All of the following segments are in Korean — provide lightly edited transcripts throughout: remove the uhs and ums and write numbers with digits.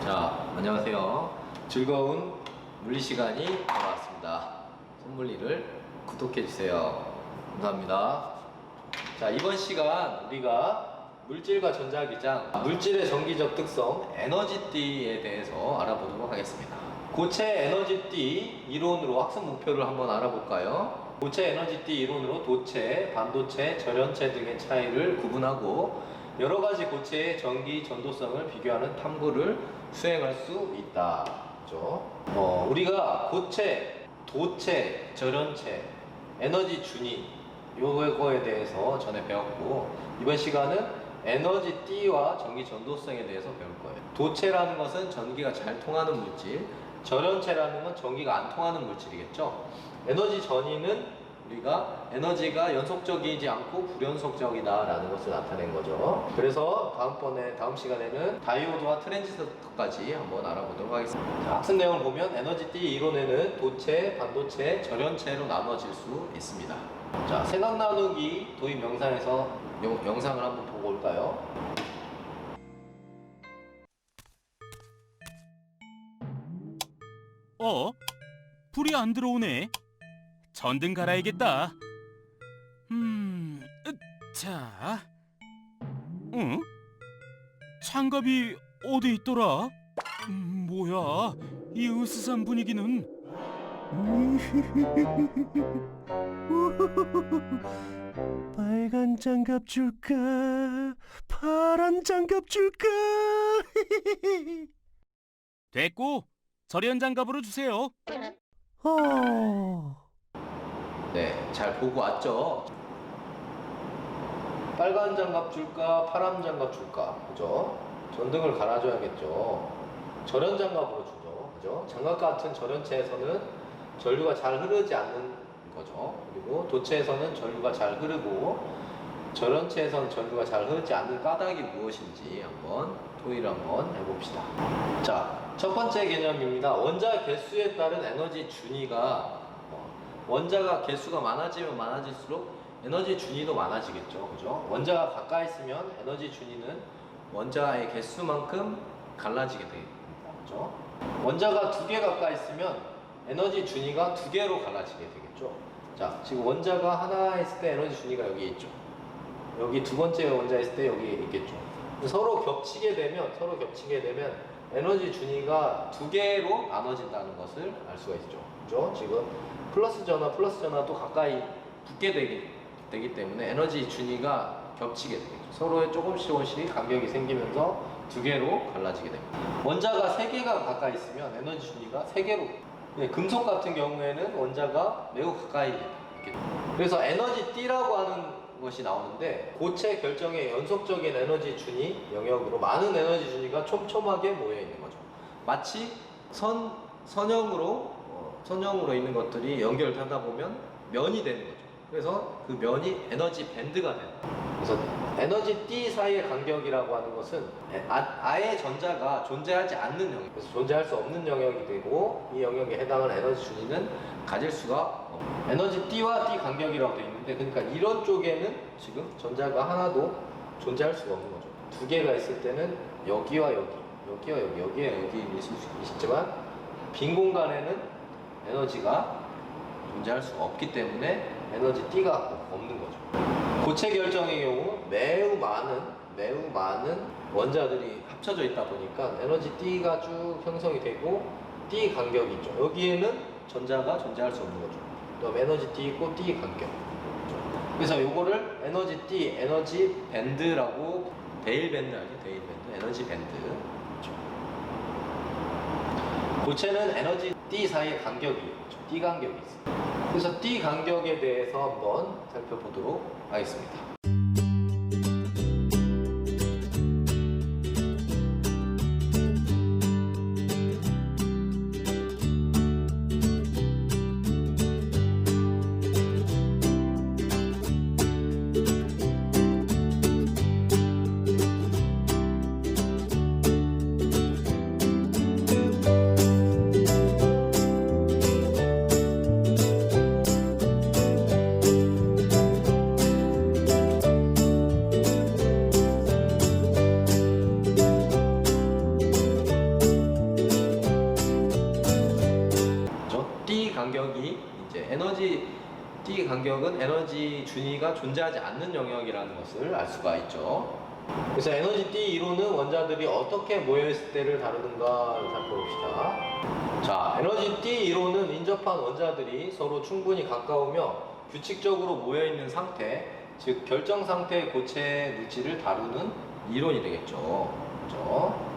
자, 안녕하세요. 즐거운 물리 시간이 돌아왔습니다. 손물리를 구독해주세요. 감사합니다. 자, 이번 시간 우리가 물질과 전자기장, 물질의 전기적 특성, 에너지띠에 대해서 알아보도록 하겠습니다. 고체 에너지띠 이론으로 학습 목표를 한번 알아볼까요? 고체 에너지띠 이론으로 도체, 반도체, 절연체 등의 차이를 구분하고 여러 가지 고체의 전기 전도성을 비교하는 탐구를 수행할 수 있다. 그렇죠? 우리가 고체, 도체, 절연체, 에너지 준위 요거에 대해서 전에 배웠고, 이번 시간은 에너지 띠와 전기 전도성에 대해서 배울 거예요. 도체라는 것은 전기가 잘 통하는 물질, 절연체라는 건 전기가 안 통하는 물질이겠죠. 에너지 전위는 우리가 에너지가 연속적이지 않고 불연속적이다 라는 것을 나타낸 거죠. 그래서 다음 시간에는 다이오드와 트랜지스터까지 한번 알아보도록 하겠습니다. 자, 학습 내용을 보면 에너지띠 이론에는 도체, 반도체, 절연체로 나눠질 수 있습니다. 자, 생각 나누기 도입 영상에서 영상을 한번 보고 올까요? 불이 안 들어오네. 전등 갈아야겠다. 자, 장갑이 어디 있더라? 뭐야, 이 으스스한 분위기는? 빨간 장갑 줄까? 파란 장갑 줄까? 됐고, 절연 장갑으로 주세요. 네, 잘 보고 왔죠? 빨간 장갑 줄까? 파란 장갑 줄까? 그죠? 전등을 갈아줘야겠죠. 절연 장갑으로 주죠. 그죠? 장갑 같은 절연체에서는 전류가 잘 흐르지 않는 거죠. 그리고 도체에서는 전류가 잘 흐르고, 절연체에서는 전류가 잘 흐르지 않는 까닭이 무엇인지 한번 토의를 한번 해봅시다. 자, 첫 번째 개념입니다. 원자 개수에 따른 에너지 준위가, 원자가 개수가 많아지면 많아질수록 에너지 준위도 많아지겠죠. 그죠? 원자가 가까이 있으면 에너지 준위는 원자의 개수만큼 갈라지게 됩니다. 그죠? 원자가 두 개 가까이 있으면 에너지 준위가 두 개로 갈라지게 되겠죠. 자, 지금 원자가 하나 있을 때 에너지 준위가 여기 있죠. 여기 두 번째 원자 있을 때 여기 있겠죠. 서로 겹치게 되면 에너지 준위가 두 개로 나눠진다는 것을 알 수가 있죠. 그죠? 지금 플러스 전화도 가까이 붙게 되기 때문에 에너지 준위가 겹치게 되겠죠. 서로에 조금씩 간격이 생기면서 두 개로 갈라지게 됩니다. 원자가 세 개가 가까이 있으면 에너지 준위가 세 개로, 금속 같은 경우에는 원자가 매우 가까이 있겠죠. 그래서 에너지 T라고 하는 것이 나오는데, 고체 결정의 연속적인 에너지 준위 영역으로 많은 에너지 준위가 촘촘하게 모여 있는 거죠. 마치 선형으로 있는 것들이 연결하다 보면 면이 되는 거죠. 그래서 그 면이 에너지 밴드가 되는 거예요. 그래서 에너지 T 사이의 간격이라고 하는 것은 아예 전자가 존재하지 않는 영역, 그래서 존재할 수 없는 영역이 되고, 이 영역에 해당하는 에너지 준위는 가질 수가 없어요. 에너지 T와 T 간격이라고 되어 있는데, 그러니까 이런 쪽에는 지금 전자가 하나도 존재할 수가 없는 거죠. 두 개가 있을 때는 여기와 여기에 있지만, 빈 공간에는 에너지가 존재할 수가 없기 때문에 에너지 T가 없는 거죠. 고체 결정의 경우 매우 많은 원자들이 합쳐져 있다 보니까 에너지 T가 쭉 형성이 되고, T 간격이 있죠. 여기에는 전자가 존재할 수 없는 거죠. 또 에너지 T 있고 T 간격. 그래서 요거를 에너지 T, 에너지 밴드라고, 데일 밴드 알죠? 데일 밴드, 에너지 밴드. 그렇죠. 고체는 에너지 T 사이의 간격이 있죠. T 간격이 있습니다. 그래서 T 간격에 대해서 한번 살펴보도록 하겠습니다. 에너지 띠 간격은 에너지 준위가 존재하지 않는 영역이라는 것을 알 수가 있죠. 그래서 에너지 띠 이론은 원자들이 어떻게 모여있을 때를 다루는가를 살펴봅시다. 자, 에너지 띠 이론은 인접한 원자들이 서로 충분히 가까우며 규칙적으로 모여있는 상태, 즉 결정 상태의 고체 물질을 다루는 이론이 되겠죠. 그렇죠?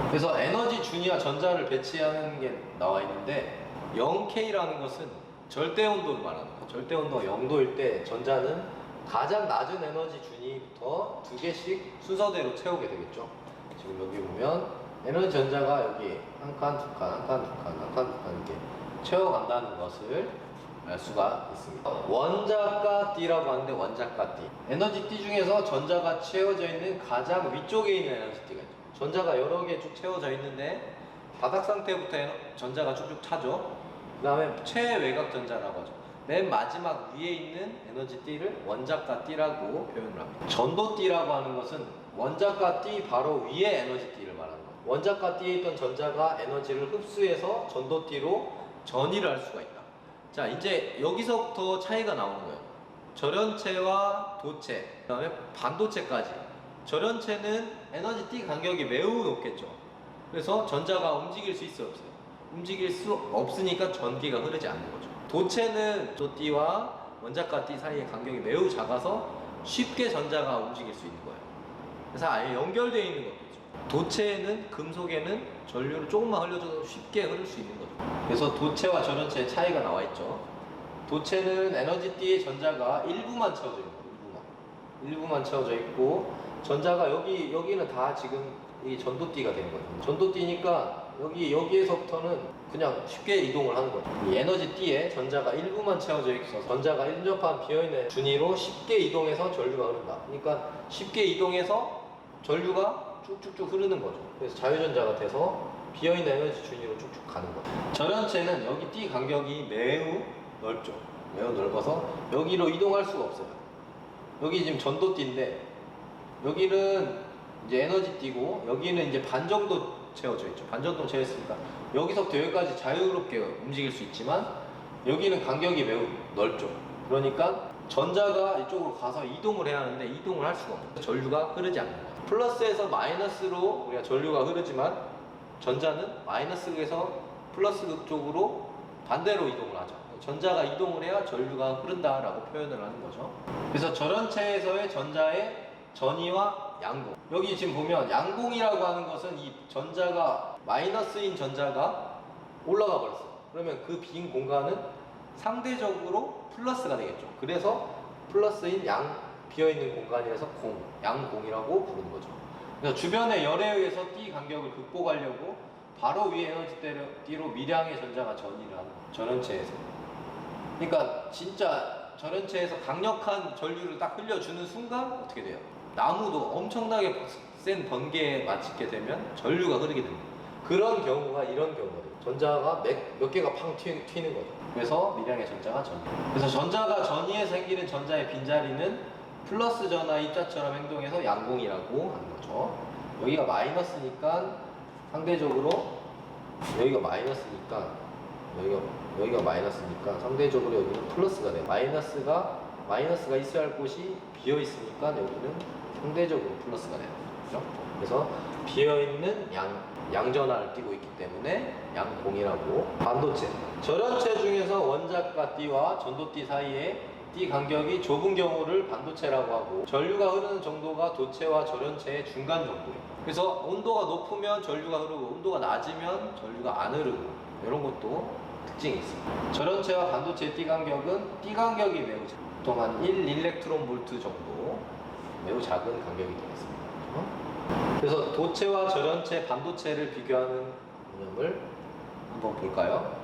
그래서 에너지 준위와 전자를 배치하는 게 나와 있는데 0K라는 것은 절대 온도를 말하는 거예요. 절대 온도가 0도일 때 전자는 가장 낮은 에너지 준위부터 2개씩 순서대로 채우게 되겠죠. 지금 여기 보면 에너지 전자가 여기 한 칸, 두 칸, 한 칸, 두 칸, 한 칸, 두 칸 이렇게 채워간다는 것을 알 수가 있습니다. 원자가 D라고 하는데 원자가 D. 에너지 D 중에서 전자가 채워져 있는 가장 위쪽에 있는 에너지 D가 있죠. 전자가 여러 개 쭉 채워져 있는데 바닥 상태부터 전자가 쭉쭉 차죠. 그 다음에 최외곽 전자라고 하죠. 맨 마지막 위에 있는 에너지 D를 원자가 D라고 표현을 합니다. 전도 D라고 하는 것은 원자가 D 바로 위에 에너지 D를 말하는 거예요. 원자가 D에 있던 전자가 에너지를 흡수해서 전도 D로 전이를 할 수가 있다. 자, 이제 여기서부터 차이가 나오는 거예요. 절연체와 도체, 그 다음에 반도체까지. 절연체는 에너지 D 간격이 매우 높겠죠. 그래서 전자가 움직일 수 있어요, 없어요? 움직일 수 없으니까 전기가 흐르지 않는 거죠. 도체는 저 D와 원자가 D 사이의 간격이 매우 작아서 쉽게 전자가 움직일 수 있는 거예요. 그래서 아예 연결되어 있는 것도 있죠. 도체는 금속에는 전류를 조금만 흘려줘도 쉽게 흐를 수 있는 거죠. 그래서 도체와 절연체의 차이가 나와 있죠. 도체는 에너지 D의 전자가 일부만 채워져 있는 거예요. 일부만 채워져 있고 전자가 여기는 다 지금 이 전도띠가 되는 거죠. 전도띠니까 여기에서부터는 그냥 쉽게 이동을 하는 거죠. 이 에너지 D에 전자가 일부만 채워져 있어서 전자가 인접한 비어있는 준위로 쉽게 이동해서 전류가 흐른다. 그러니까 쉽게 이동해서 전류가 쭉쭉쭉 흐르는 거죠. 그래서 자유전자가 돼서 비어있는 에너지 준위로 쭉쭉 가는 거죠. 절연체는 여기 D 간격이 매우 넓죠. 매우 넓어서 여기로 이동할 수가 없어요. 여기 지금 전도띠인데 여기는 이제 에너지 띠고 여기는 이제 반 정도 채워져 있죠. 반 정도 채웠으니까 여기서부터 여기까지 자유롭게 움직일 수 있지만 여기는 간격이 매우 넓죠. 그러니까 전자가 이쪽으로 가서 이동을 해야 하는데 이동을 할 수가 없는 거예요. 전류가 흐르지 않는 거예요. 플러스에서 마이너스로 우리가 전류가 흐르지만 전자는 마이너스에서 플러스 쪽으로 반대로 이동을 하죠. 전자가 이동을 해야 전류가 흐른다라고 표현을 하는 거죠. 그래서 절연체에서의 전자의 전이와 양공. 여기 지금 보면 양공이라고 하는 것은 이 전자가 마이너스인 전자가 올라가 버렸어요. 그러면 그 빈 공간은 상대적으로 플러스가 되겠죠. 그래서 플러스인 비어있는 공간이라서 양공이라고 부르는 거죠. 그래서 주변의 열에 의해서 D 간격을 극복하려고 바로 위에 에너지 D로 미량의 전자가 전이를 하는 거예요. 절연체에서. 그러니까 진짜 절연체에서 강력한 전류를 딱 흘려주는 순간 어떻게 돼요? 나무도 엄청나게 센 번개에 맞게 되면 전류가 흐르게 됩니다. 그런 경우가 이런 경우거든요. 전자가 몇 개가 팡 튀는 거죠. 그래서 미량의 전자가 전이. 그래서 전자가 전이에 생기는 전자의 빈자리는 플러스 전하 입자처럼 행동해서 양공이라고 하는 거죠. 여기가 마이너스니까 상대적으로 여기가 마이너스니까 상대적으로 여기는 플러스가 돼요. 마이너스가 있어야 할 곳이 비어 있으니까 여기는 상대적으로 플러스가 돼요. 그렇죠? 그래서 비어있는 양전하를 띠고 있기 때문에 양공이라고. 반도체. 절연체 중에서 원자가 D와 전도띠 사이에 D 간격이 좁은 경우를 반도체라고 하고 전류가 흐르는 정도가 도체와 절연체의 중간 정도예요. 그래서 온도가 높으면 전류가 흐르고 온도가 낮으면 전류가 안 흐르고 이런 것도 특징이 있습니다. 절연체와 반도체의 D 간격은 D 간격이 매우 보통 한 1일렉트론 볼트 정도 매우 작은 간격이 되겠습니다. 그래서 도체와 절연체, 반도체를 비교하는 개념을 한번 볼까요?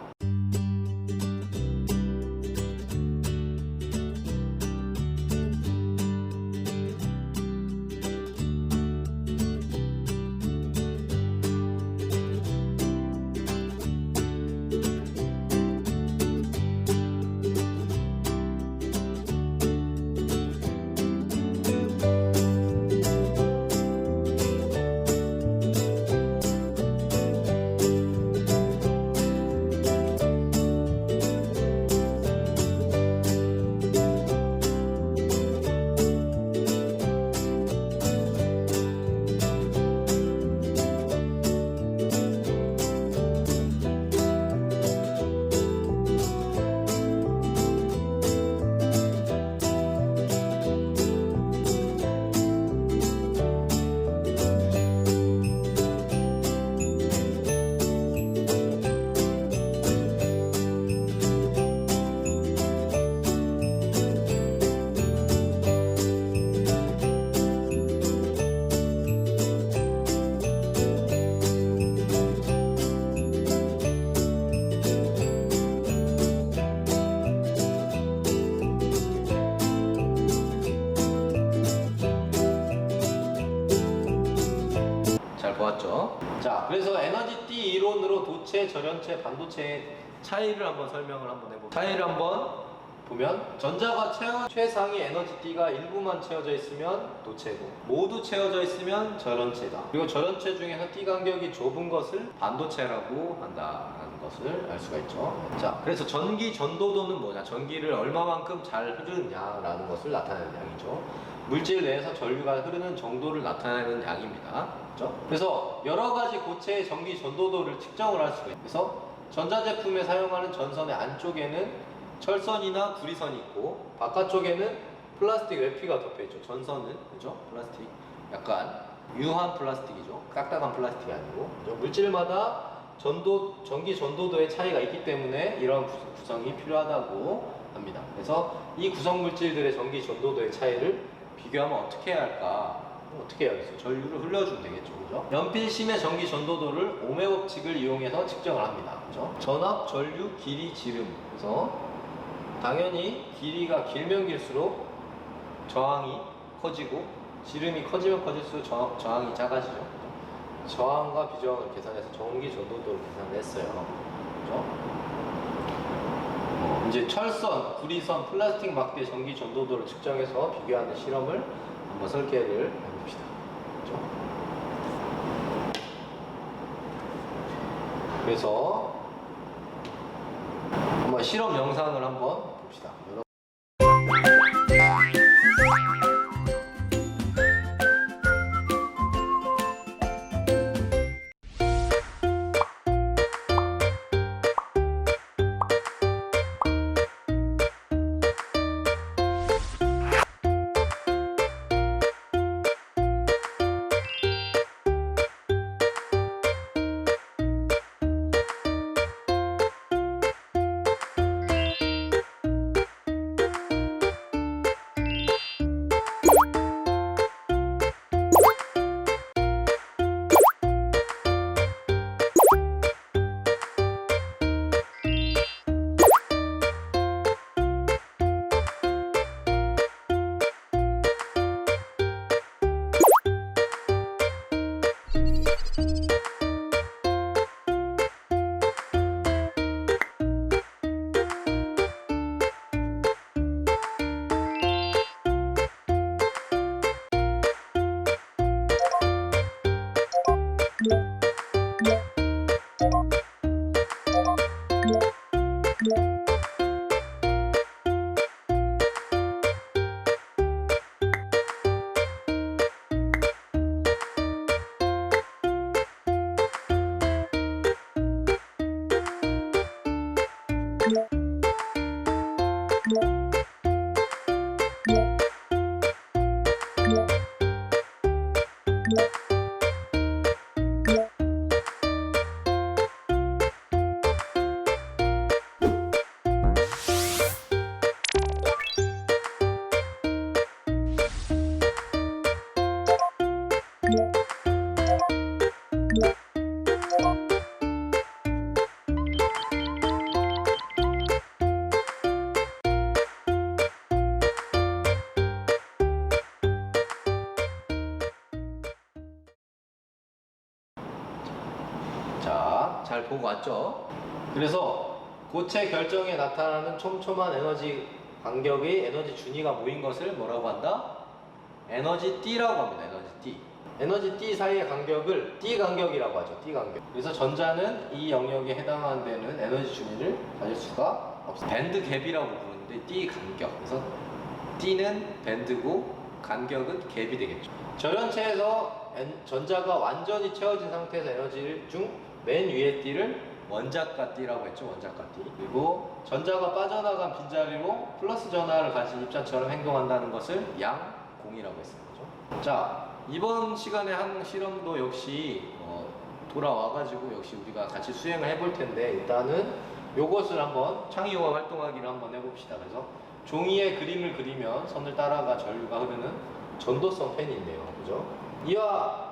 좋았죠. 자, 그래서 에너지띠 이론으로 도체, 절연체, 반도체의 차이를 한번 설명을 한번 해볼게요. 차이를 한번 보면 전자가 최상위 에너지띠가 일부만 채워져 있으면 도체고 모두 채워져 있으면 절연체다. 그리고 절연체 중에서 띠 간격이 좁은 것을 반도체라고 한다는 것을 알 수가 있죠. 자, 그래서 전기 전도도는 뭐냐? 전기를 얼마만큼 잘 흐르느냐라는 것을 나타내는 양이죠. 물질 내에서 전류가 흐르는 정도를 나타내는 양입니다. 그렇죠? 그래서 여러 가지 고체의 전기 전도도를 측정을 할 수가 있어요. 그래서 전자제품에 사용하는 전선의 안쪽에는 철선이나 구리선이 있고 바깥쪽에는 플라스틱 외피가 덮여있죠. 전선은 그죠? 플라스틱 약간 유한 플라스틱이죠. 딱딱한 플라스틱이 아니고 그죠? 물질마다 전기 전도도의 차이가 있기 때문에 이런 구성이 필요하다고 합니다. 그래서 이 구성 물질들의 전기 전도도의 차이를 비교하면 어떻게 해야 할까? 어떻게 해야겠어요? 전류를 흘려주면 되겠죠. 그죠? 연필심의 전기 전도도를 오메 법칙을 이용해서 측정을 합니다. 그죠? 전압, 전류, 길이, 지름. 그래서 당연히 길이가 길면 길수록 저항이 커지고 지름이 커지면 커질수록 저항이 작아지죠. 그죠? 저항과 비저항을 계산해서 전기 전도도를 계산을 했어요. 그죠? 이제 철선, 구리선, 플라스틱 막대 전기 전도도를 측정해서 비교하는 실험을 한번 설계를 해봅시다. 그렇죠? 그래서 한번 실험 영상을 한번 봅시다. 자, 잘 보고 왔죠? 그래서 고체 결정에 나타나는 촘촘한 에너지 간격의 에너지 준위가 모인 것을 뭐라고 한다? 에너지 T라고 합니다. 에너지 T. 에너지 T 사이의 간격을 T 간격이라고 하죠. T 간격. 그래서 전자는 이 영역에 해당하는 데는 에너지 준위를 가질 수가 없어요. 밴드 갭이라고 부르는데 T 간격. 그래서 T는 밴드고 간격은 갭이 되겠죠. 절연체에서 전자가 완전히 채워진 상태에서 에너지 중 맨 위에 T를 원자가 T라고 했죠. 원자가 T. 그리고 전자가 빠져나간 빈자리로 플러스 전하를 가진 입자처럼 행동한다는 것을 양공이라고 했어요. 그죠? 자, 이번 시간에 한 실험도 역시 돌아와가지고 역시 우리가 같이 수행을 해볼 텐데 일단은 요것을 한번 창의용학 활동하기를 한번 해봅시다. 그래서 종이에 그림을 그리면 선을 따라가 전류가 흐르는 전도성 펜이 있네요. 그죠? 이와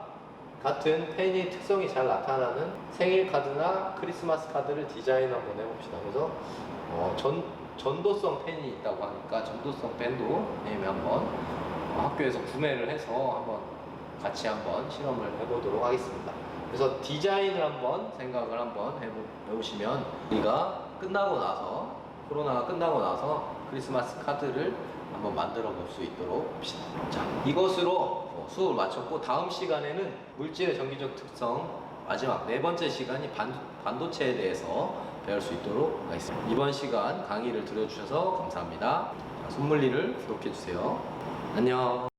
같은 펜이 특성이 잘 나타나는 생일 카드나 크리스마스 카드를 디자인 한번 해봅시다. 그래서 전도성 펜이 있다고 하니까 전도성 펜도 내일 한번 학교에서 구매를 해서 한번 같이 한번 실험을 해보도록 하겠습니다. 그래서 디자인을 한번 생각을 한번 해보시면 우리가 끝나고 나서 코로나가 끝나고 나서 크리스마스 카드를 한번 만들어 볼 수 있도록 합시다. 자, 이것으로 수업을 마쳤고 다음 시간에는 물질의 전기적 특성 마지막 네 번째 시간이 반도체에 대해서 배울 수 있도록 하겠습니다. 이번 시간 강의를 들어주셔서 감사합니다. 자, 손물리를 구독해 주세요. 안녕.